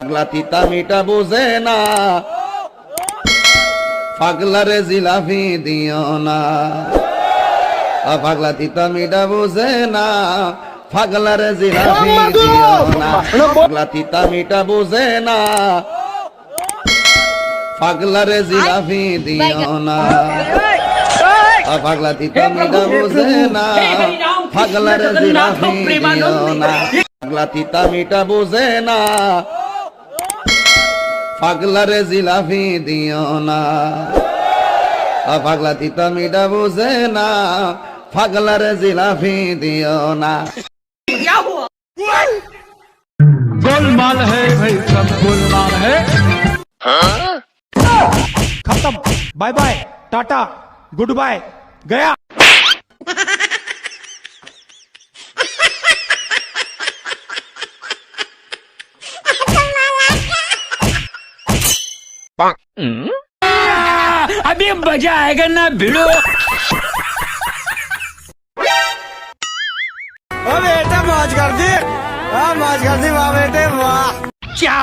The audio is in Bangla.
পাগলা তিতা মিটা বোঝে না, পাগলারে জিলাপি দিও না। পাগলা তিতা মিটা বোঝে না, পাগলারে জিলাপি দিও না। পাগলা তিতা মিটা বোঝে না, পাগলারে জিলাপি দিও না। পাগলা তিতা মিটা বোঝে না, পাগলারে জিলাপি দিও না। পাগলা তিতা মিটা বোঝে না, পাগলারে জিলাপি দিও না। পাগলা তিতা মিটা বোঝে না, পাগলারে জিলাপি দিও না। गोलमाल है भाई, सब गोलमाल है। खत्म, bye bye, tata, good bye, गया। अभी मजा आएगा ना भिड़ो। बेटा मौज कर दी, मौज कर दी वाह बेटे वाह। क्या